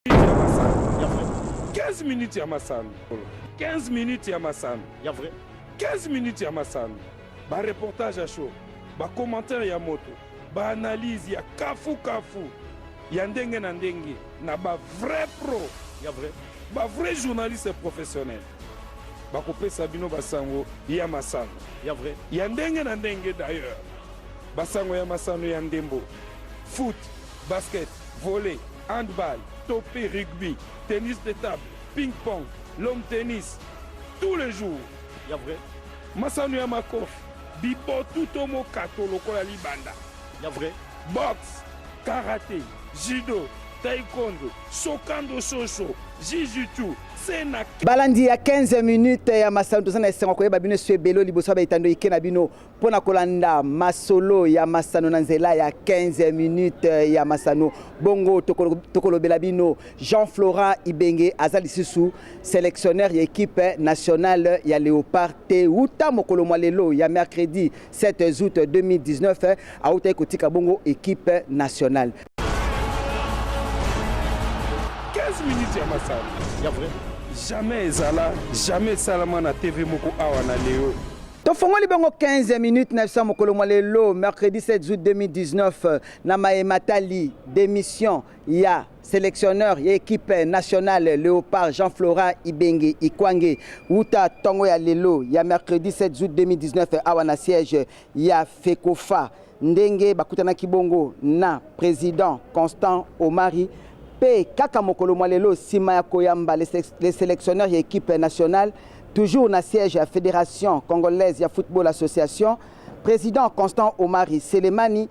15 minutes ya masano. 15 minutes ya masano. Ya vrai. 15 minutes ya masano. Ba reportage à chaud. Ba commentaire ya moto. Ba analyse ya kafu. Ya ndenge na ndenge. Na ba vrai pro. Ya vrai. Ba vrai journaliste professionnel. Ba kopesa bino basango ya masano. Ya vrai. Ya ndenge na ndenge d'ailleurs. Basango ya masano ya ndembo. Foot, basket, volley, handball, topé, rugby, tennis de table, ping-pong, long tennis, tous les jours. Ya vrai. Masano ya makofi, bibo tutomo kato lokola libanda. Ya vrai. Boxe, karaté, judo, taekwondo, sokando shosho, jiu-jitsu, sena. Balandi ya 15 minutes ya masano tozana esengo koyeba bino so ebelo liboso ba itando ikena bino pona kolanda masolo ya masano na nzela ya 15 minutes ya masano bongo tokolobela bino Jean-Florent Ibenge azali lisusu sélectionneur ya équipe nationale ya Léopard te uta mokolo mwalelo ya mercredi 7 août 2019 auta kotika bongo équipe nationale. 15 minutes ya masano. Ya vrai. Jamais ezala, jamais salama na TV moko awa na leo. Tofongoli bongo 15 minutes 900 mokolo mwalelo mercredi 7 août 2019 na maematali d'émission ya sélectionneur ya équipe nationale Léopard Jean-Florent Ibenge Ikwange uta tongo ya lelo ya mercredi 7 août 2019 awa na siège ya FECOFA ndenge bakutana kibongo na président Constant Omari pe kaka mokolo mwalelo sima ya koyamba les sélectionneurs ya équipe nationale toujours na siège à Fédération Congolaise ya Football Association, président Constant Omari Selemani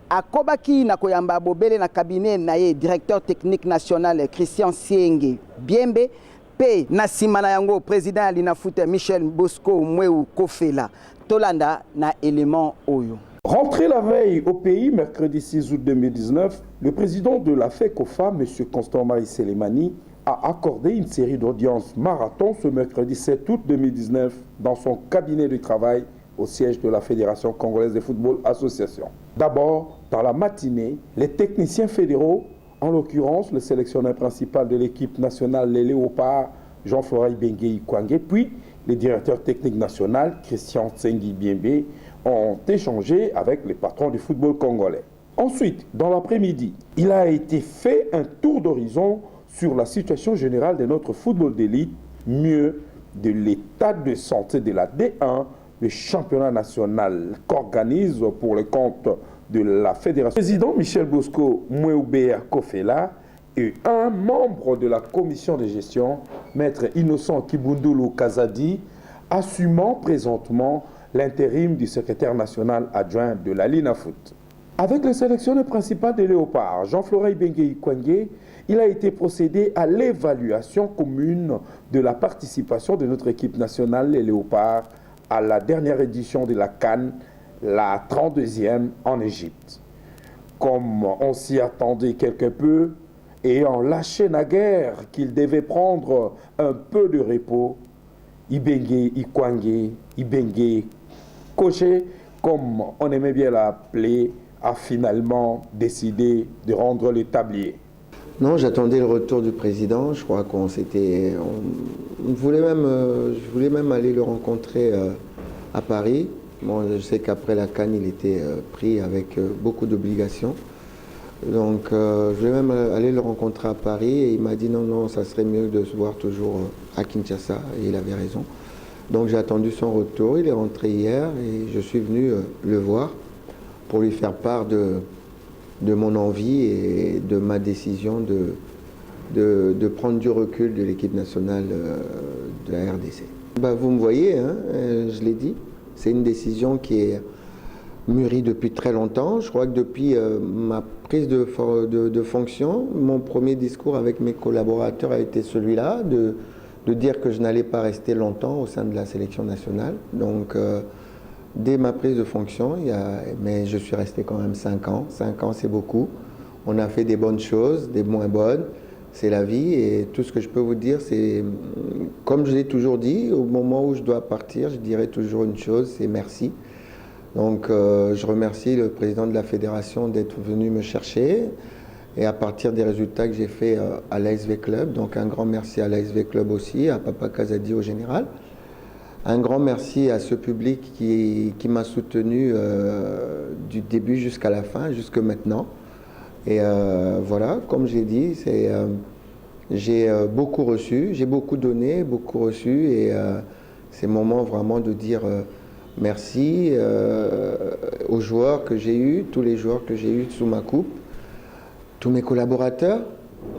akobaki na koyamba bobele na cabinet na ye directeur technique national Christian Sienge Biembe pe na sima na yango président Alina Foot Michel Bosco Mweu Kofela tolanda na élément oyo. Rentré la veille au pays, mercredi 6 août 2019, le président de la FECOFA, M. Constant Omari Selemani, a accordé une série d'audiences marathon ce mercredi 7 août 2019 dans son cabinet de travail au siège de la Fédération Congolaise de Football Association. D'abord, dans la matinée, les techniciens fédéraux, en l'occurrence le sélectionneur principal de l'équipe nationale les Léopards, Jean-Florent Ibenge Ikwange, puis le directeur technique national, Christian Tsengi Biembe, ont échangé avec les patrons du football congolais. Ensuite, dans l'après-midi, il a été fait un tour d'horizon sur la situation générale de notre football d'élite, mieux de l'état de santé de la D1, le championnat national qu'organise pour le compte de la Fédération. Le président Michel Bosco Mweu Kofela et un membre de la commission de gestion, maître Innocent Kibundulu Kazadi, assumant présentement l'intérim du secrétaire national adjoint de la Lina Foot. Avec le sélectionneur principal des Léopards, Jean-Florent Ibenge Ikwange, il a été procédé à l'évaluation commune de la participation de notre équipe nationale, les Léopards, à la dernière édition de la CAN, la 32e en Égypte. Comme on s'y attendait quelque peu, ayant lâché naguère qu'il devait prendre un peu de repos, Ibenge Ikwange, Ibenge Koché, comme on aimait bien l'appeler, a finalement décidé de rendre le tablier. Non, j'attendais le retour du président. Je crois qu'on s'était... je voulais même aller le rencontrer à Paris. Bon, je sais qu'après la CAN, il était pris avec beaucoup d'obligations. Donc, je voulais même aller le rencontrer à Paris. Et il m'a dit non, ça serait mieux de se voir toujours à Kinshasa. Et il avait raison. Donc, j'ai attendu son retour. Il est rentré hier et je suis venu le voir pour lui faire part de mon envie et de ma décision de prendre du recul de l'équipe nationale de la RDC. Bah, vous me voyez, hein, je l'ai dit, c'est une décision qui est mûrie depuis très longtemps. Je crois que depuis ma prise de fonction, mon premier discours avec mes collaborateurs a été celui-là, de dire que je n'allais pas rester longtemps au sein de la sélection nationale. Donc, dès ma prise de fonction, mais je suis resté quand même 5 ans. 5 ans, c'est beaucoup. On a fait des bonnes choses, des moins bonnes. C'est la vie. Et tout ce que je peux vous dire, c'est, comme je l'ai toujours dit, au moment où je dois partir, je dirai toujours une chose, c'est merci. Donc, je remercie le président de la fédération d'être venu me chercher. et à partir des résultats que j'ai fait à l'ASV Club. Donc un grand merci à l'ASV Club aussi, à Papa Kazadi au général. Un grand merci à ce public qui m'a soutenu du début jusqu'à la fin, jusque maintenant. Et voilà, comme j'ai dit, j'ai beaucoup reçu, j'ai beaucoup donné, beaucoup reçu. Et c'est le moment vraiment de dire merci aux joueurs que j'ai eus, tous les joueurs que j'ai eus sous ma coupe, tous mes collaborateurs,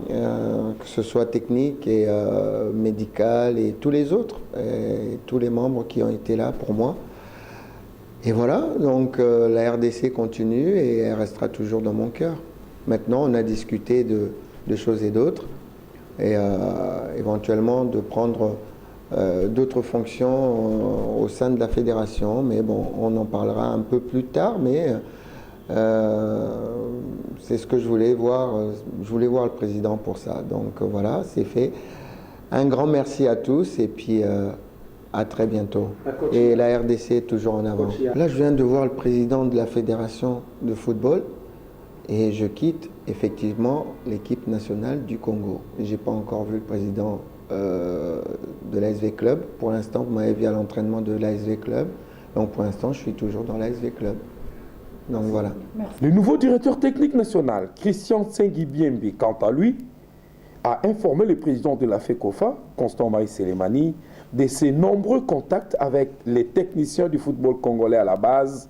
que ce soit technique et médical et tous les autres, et tous les membres qui ont été là pour moi. Et voilà, donc la RDC continue et elle restera toujours dans mon cœur. Maintenant, on a discuté de choses et d'autres, et éventuellement de prendre d'autres fonctions au sein de la fédération, mais bon, on en parlera un peu plus tard, mais c'est ce que je voulais voir le président pour ça. Donc voilà, c'est fait. Un grand merci à tous et puis à très bientôt. Et la RDC est toujours en avant. Là, je viens de voir le président de la fédération de football et je quitte effectivement l'équipe nationale du Congo. Je n'ai pas encore vu le président de l'ASV Club. Pour l'instant, vous m'avez vu à l'entraînement de l'ASV Club. Donc pour l'instant, je suis toujours dans l'ASV Club. Donc voilà. Merci. Le nouveau directeur technique national, Christian Tsengibiembe, quant à lui, a informé le président de la FECOFA, Constant Maï Sélémani, de ses nombreux contacts avec les techniciens du football congolais à la base,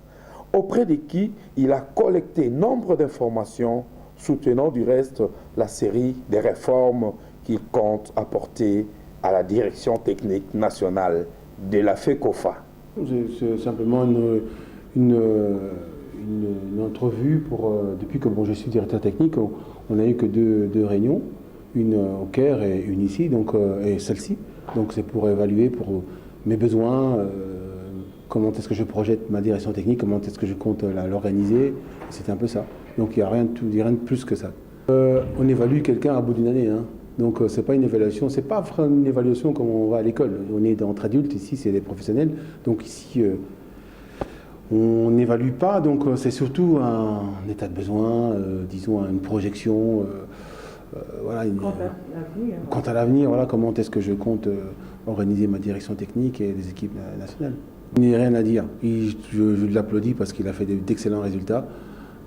auprès de qui il a collecté nombre d'informations soutenant du reste la série des réformes qu'il compte apporter à la direction technique nationale de la FECOFA. C'est simplement une entrevue depuis que je suis directeur technique. On n'a eu que deux réunions, une au Caire et une ici, donc, et celle-ci. Donc c'est pour évaluer pour mes besoins, comment est-ce que je projette ma direction technique, comment est-ce que je compte l'organiser. C'était un peu ça. Donc il n'y a rien de plus que ça. On évalue quelqu'un à bout d'une année. Hein. Donc c'est pas une évaluation, c'est pas une évaluation comme on va à l'école. On est entre adultes, ici c'est des professionnels. Donc ici on n'évalue pas, donc c'est surtout un état de besoin, disons une projection. Voilà, quant à l'avenir, voilà, comment est-ce que je compte organiser ma direction technique et les équipes nationales. Il n'y a rien à dire. Je l'applaudis parce qu'il a fait d'excellents résultats.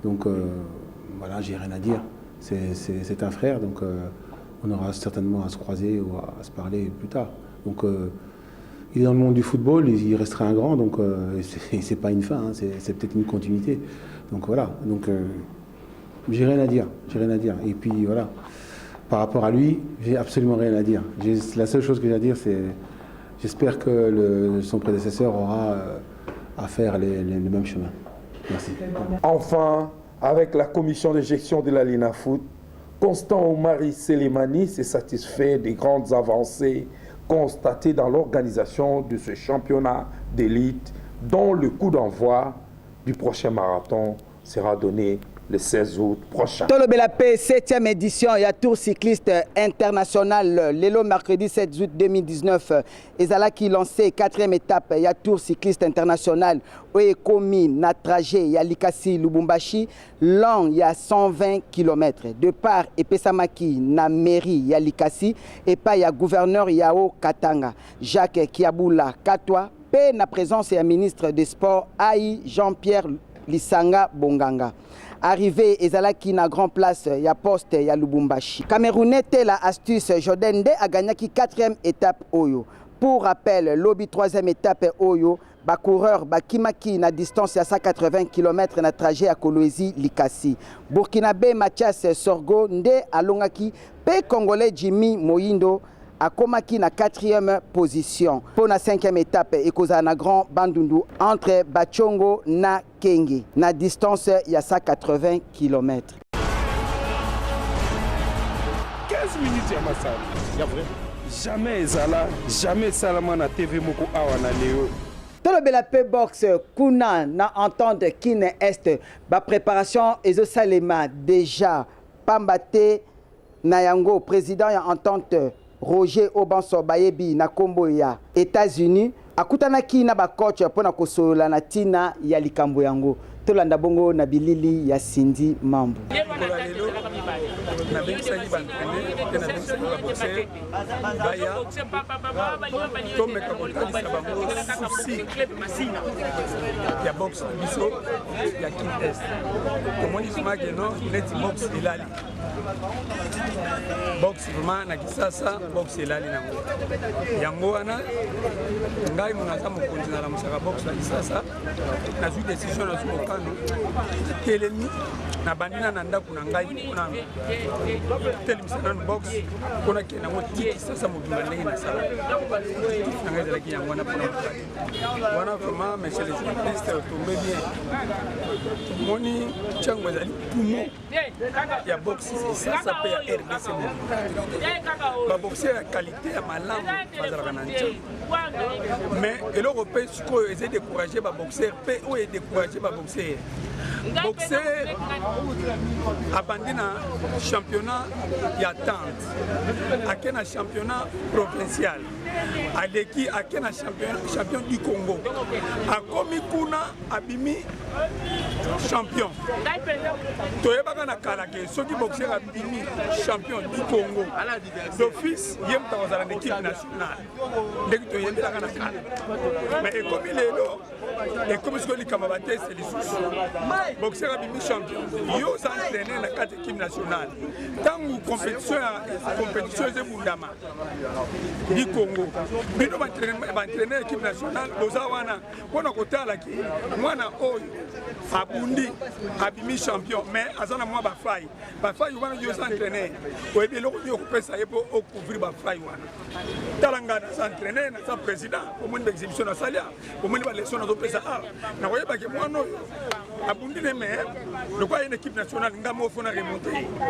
Donc voilà, j'ai rien à dire. C'est un frère, donc on aura certainement à se croiser ou à se parler plus tard. Donc il est dans le monde du football, il restera un grand, donc c'est pas une fin, hein, c'est peut-être une continuité. Donc voilà, donc j'ai rien à dire, Et puis voilà, par rapport à lui, j'ai absolument rien à dire. La seule chose que j'ai à dire, c'est j'espère que son prédécesseur aura à faire le même chemin. Merci. Enfin, avec la commission de gestion de la Linafoot, Constant Omari Sélémani s'est satisfait des grandes avancées constatées dans l'organisation de ce championnat d'élite dont le coup d'envoi du prochain marathon sera donné le 16 août prochain. Tolobela P, 7e édition, il y a Tour cycliste international. Le mercredi 7 août 2019, Ezala qui lancé 4e étape, il y a Tour cycliste international. Oekomi, na trajet, il y a Likasi, Lubumbashi, long, il y a 120 km. De part, Epesamaki, na mairie, il y a Likasi, et pas, il y a gouverneur Yao Katanga, Jacques Kiaboula, Katwa, P, na présence, il y a ministre des Sports, Aïe, Jean-Pierre Lisanga Bonganga. Arrivé ezalaki na grand place ya poste ya Lubumbashi. Camerounais la astuce Jodende a gagné qui 4e étape Oyo. Pour rappel, lobby 3e étape Oyo, ba coureur bakimaki na distance ya 180 km na trajet à Kolwezi Likasi. Burkinabé Mathias Sorgo nde alongaki pe congolais Jimmy Moyindo a komaki na 4e position. Pour la 5e étape, ekoza na grand bandundu entre Bachongo na Kenge. Na distance, il y a 180 km. 15 minutes ya masala. Ya vrai. Jamais ezala, jamais salama na TV moko awa na leo. Tolobela pe box kuna na entente kine est ba préparation ezo salema déjà pambate na yango président ya entente Roger Obanso Bayebi na kombo ya États-Unis akutanaki na ba coach pona kosolola na tina ya likambo yango tolanda bongo na bilili ya Cindy Mambu. mokolo ya lelo nabengisaki baentraîneur mpe nabengisaki baboxer baya tomeka kotalisa bango susi ya boxe na biso ya kin est tomoni somake no neti boxe elali boxe vraiment na kisasa boxe elali nango yango wana ngai mo naza mokonzi na lamusaka boxe na kisasa nazwi décision nazwi mokano telemi na bandina na ndako na ngai mpona telemisa nano boxe mpona ke nango tiki sasa mobimba ndenge nasala na ngai ezalaki yango wana mpona mokali wana vraiment monsieur le journaliste otombe bien tomoni ntango ezali pumo ya boxe sasa mpe ya RDC baboxer ya qualité ya malamu bazalaka na ntango mais eloko mpe sikoyo eza découragé baboxer mpe oyo edécouragé baboxer boxer abandi na championnat ya tante ake na championnat provincial aleki ake na champion du Congo akomi kuna abimi champion toyebaka na kala ke soki boxer abimi champion du Congo d'office ye moto akozala na équipe nationale ndenge toyebelaka na kala mais ekomi lelo ekomi sikoyo likambo batese lisusu boxer abimi champion yo oza entraîner na kati équipe nationale ntango compétition ezebundama du Congo bino baentraîner équipe nationale boza wana mpona kotalaki mwana oyo abundi abimi champion mais aza na mwa bafai wana yo oza entraîner oyebi eloko nini okopesa ye mpo ocouvrir bafai wana tala ngai naza entraîner naza président omoni baexhibition nasalia omoni baleson nazopesa awa nakoyebaki mwana oyo abundi ne me lokwa ye na équipe nationale nga mo fona remonte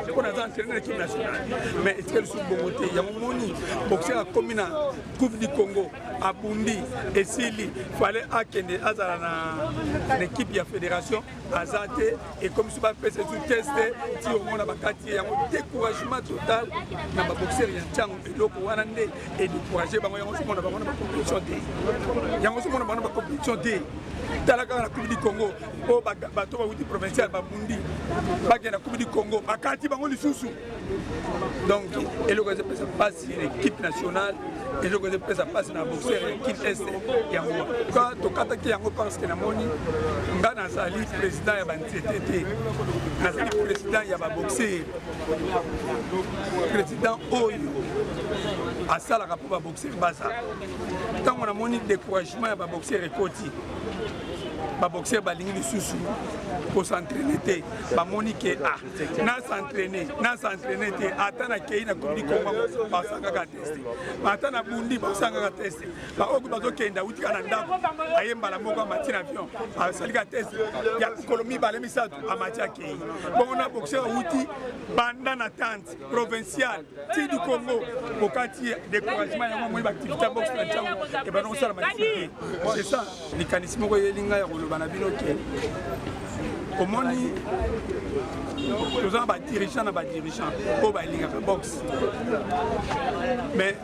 mpo naza entraîner na équipe nationale mais etika lisusu bongo te yango moni boxer akomi na coupe du Congo abundi esili fale akende azala na équipe ya fédération aza te ekomi so bapesa esu teste ti omona bakati ye yango découragement total na baboxer ya ntango eloko wana nde edécouragé bango yango somona bango na bacompétition te yango somona bango na bacompétition te tala kaka na coupe du Congo po bato bawuti provincial babundi bakende na coupe du Congo bakati bango lisusu donc eloko ezopesa mpasi na équipe nationale eloko ezopesa mpasi na boxer ya équipe est yango ka tokataki yango parce que namoni nga nazali président ya banzete te nazali président ya baboxer président oyo asalaka mpo baboxer baza ntango namoni découragement ya baboxer ekoti baboxer balingi lisusu kosentraîne te bamoni ke nasentraîne te ata nakei na coupe du Congo basangaka teste ata na bundi basangaka teste baoki bazokenda wutika na ndako aye mbala moko amati na avion asalika teste ya mikolo mibale misato amati akei bongo na boxer awuti banda na tante provinciale ti du Congo okati découragement yango moi baactivité ya boxe na ntango ebanokosala madifite c'est ça likanisi moko yelinga ya koloba na bino ke omoni toza na badirigeant na badirigeant oyo balingaka boxe mais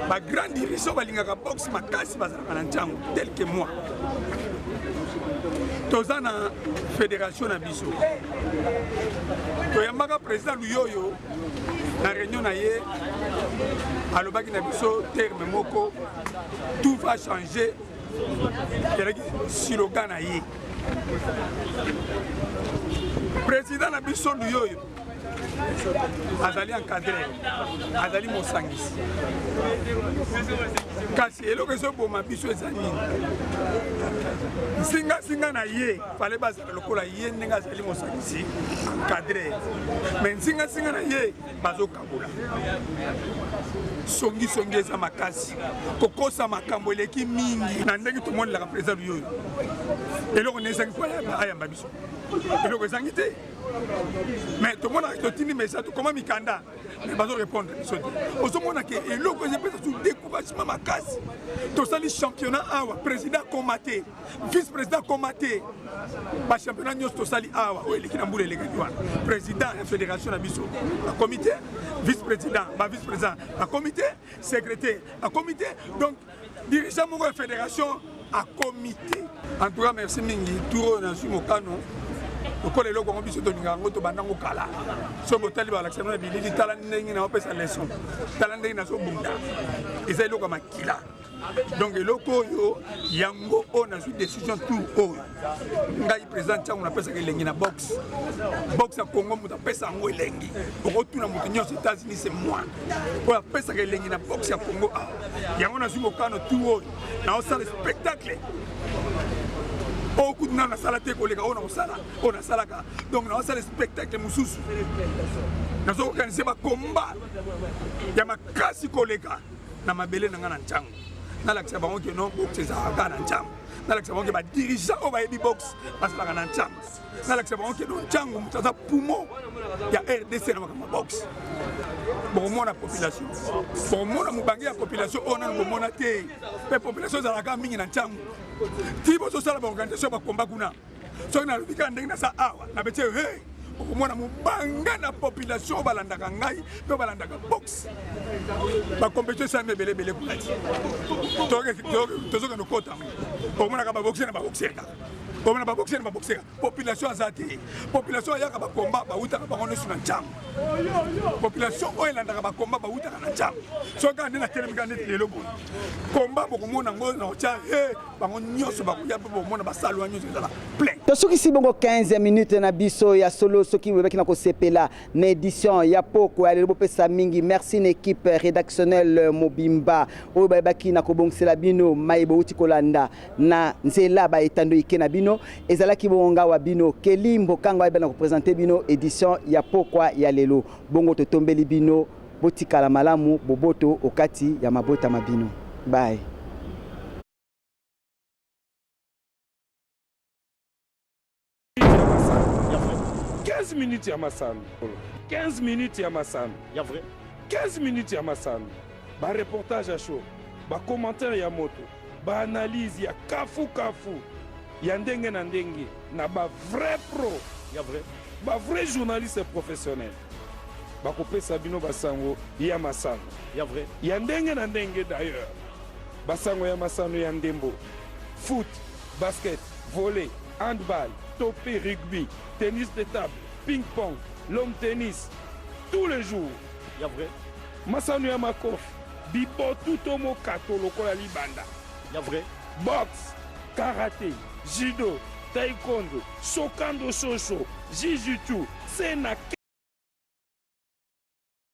bagrand dirigeant balingaka boxe makasi bazalaka na ntango tel que moi toza na fédération na biso toyambaka président luyoyo na réunion na ye alobaki na biso terme moko tout va changer ezalaki slogan na ye président na biso luyoyo azali encadré azali mosangisi kasi eloko ezoboma biso eza nini nsingasinga na ye fale bazala lokola ye ndenge azali mosangisi encadré mais nsingasinga na ye bazokabola songisongi eza makasi kokosa makambo eleki mingi na ndenge tomonelaka président luyoyo eloko ne ezangi po ayamba biso eloko ezangi te mais tomonaka totindi mesa tokoma mikanda mais bazorépondre biso te ozomona ke eloko ezopesa su découragement makasi tosali championnat awa président koma te vice président koma te bachampionnat nyonso tosali awa oyo eleki na mbula elekaki wana président ya fédération na biso akomi te vice président bavice président akomi te secrétaire akomi te donc dirigeant moko ya fédération akomi te en tout cas merci mingi turo nazwi mokano lokola eloko yango biso tolinga yango tobandango kala soki otali balakisano na bilili tala ndenge na opesa leson tala ndenge nazobunda eza eloko ya makila donc eloko oyo yango oyo nazwi décision tout oyo ngai président ntango napesaka elengi na box ya Congo moto apesa yango elengi okotuna moto nyonso États-Unis c'est moi oyo apesaka elengi na box ya Congo yango nazwi mokano tout oyo naosala spectacle oyo kutu nano nasala te koleka oyo nasalaka donc naosala spectacle mosusu nazoorganize bakomba ya makasi koleka na mabele na nga na ntango nalakisa bango ke non box ezalaka na ntango nalakisa bango ke badirigant oyo bayebi box basalaka na ntango nalakisa bango ke non ntango moto aza poumon ya RDC na makambo box bokomona population bokomona mobange ya population oyo nano bomona te mpe population ezalaka mingi na ntango ti bozosala baorganisation bakomba kuna soki nalobi kaka ndenge nasa awa na beti hey okomona mobanga na population balandaka ngai mpe balandaka box bacompétition esami ebelebele kuna ti tozokende okota okomonaka baboxer na baboxer kaka omona baboxer na baboxer population aza te population ayaka bakomba bautaka bango nyonso na ntango population oyo elandaka bakomba bautaka na ntango soki kaka nde natelemika neti lelo boye komba bokomona ngo na otya bango nyonso bakoya mpe bomona basalwa nyonso ezala plein tosukisi bongo 15 minutes na biso ya solo soki bobaki na kosepela na édition ya poko ya lelo bopesa mingi merci na équipe rédactionnelle mobimba oyo bayebaki na kobongisela bino mai bouti kolanda na nzela baetando ike na bino ezalaki bonga wa bino kelimbo kanga bayeba na kopresente bino édition ya pokwa ya lelo bongo totombeli bino botikala malamu boboto okati ya mabota mabino bye. Minutes ya masano 15 minutes ya masano ya vrai 15 minutes ya masano ba reportage à chaud ba commentaire ya moto ba analyse ya kafu ya ndenge na ndenge na ba vrai pro ya vrai ba vrai journaliste professionnel ba kopesa bino basango ya masano ya vrai ya ndenge na ndenge d'ailleurs basango ya masano ya ndembo foot basket volley handball topé rugby tennis de table ping-pong, long tennis, tous les jours. Y'a vrai. Masano ya makof, bibo tutomo kato lokola libanda. Y'a vrai. Boxe, karaté, judo, taekwondo, sokando shosho, jiu-jitsu, sena